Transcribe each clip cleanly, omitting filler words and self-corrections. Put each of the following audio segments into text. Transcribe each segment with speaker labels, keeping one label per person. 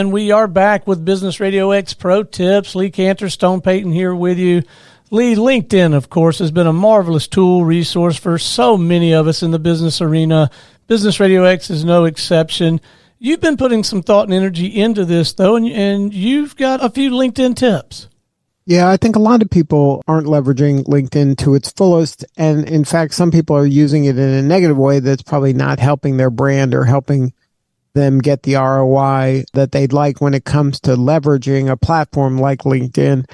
Speaker 1: And we are back with Business Radio X Pro Tips. Lee Cantor, Stone Payton here with you. Lee, LinkedIn, of course, has been a marvelous tool, resource for so many of us in the business arena. Business Radio X is no exception. You've been putting some thought and energy into this, though, and you've got a few LinkedIn tips.
Speaker 2: Yeah, I think a lot of people aren't leveraging LinkedIn to its fullest. And in fact, some people are using it in a negative way that's probably not helping their brand or helping them get the ROI that they'd like when it comes to leveraging a platform like LinkedIn.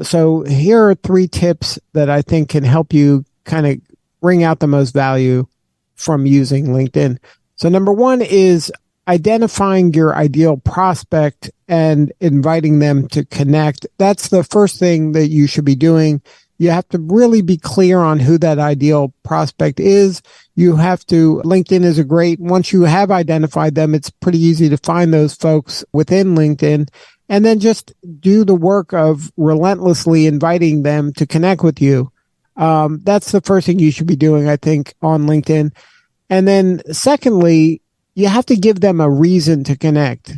Speaker 2: So here are 3 tips that I think can help you kind of bring out the most value from using LinkedIn. So number 1 is identifying your ideal prospect and inviting them to connect. That's the first thing that you should be doing. You have to really be clear on who that ideal prospect is. LinkedIn is once you have identified them, it's pretty easy to find those folks within LinkedIn, and then just do the work of relentlessly inviting them to connect with you. That's the first thing you should be doing, I think, on LinkedIn. And then secondly, you have to give them a reason to connect.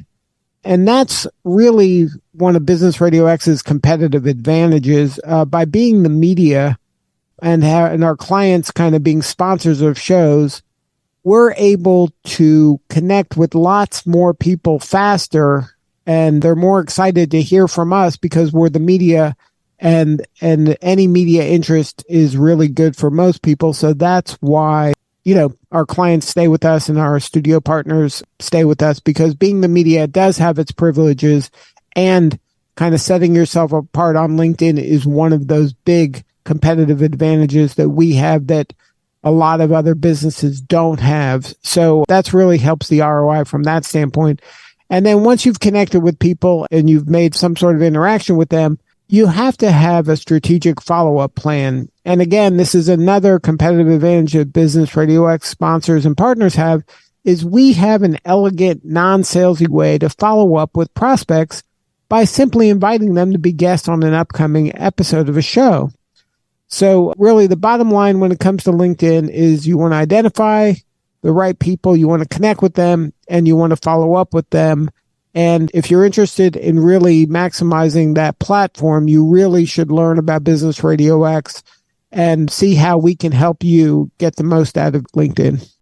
Speaker 2: And that's really one of Business Radio X's competitive advantages. By being the media and our clients kind of being sponsors of shows, we're able to connect with lots more people faster, and they're more excited to hear from us because we're the media, and any media interest is really good for most people. So that's why our clients stay with us and our studio partners stay with us, because being the media does have its privileges, and kind of setting yourself apart on LinkedIn is one of those big competitive advantages that we have that a lot of other businesses don't have. So that's really helps the ROI from that standpoint. And then once you've connected with people and you've made some sort of interaction with them, you have to have a strategic follow-up plan. And again, this is another competitive advantage that Business Radio X sponsors and partners have, is we have an elegant, non-salesy way to follow up with prospects by simply inviting them to be guests on an upcoming episode of a show. So really the bottom line when it comes to LinkedIn is you want to identify the right people, you want to connect with them, and you want to follow up with them. And if you're interested in really maximizing that platform, you really should learn about Business Radio X and see how we can help you get the most out of LinkedIn.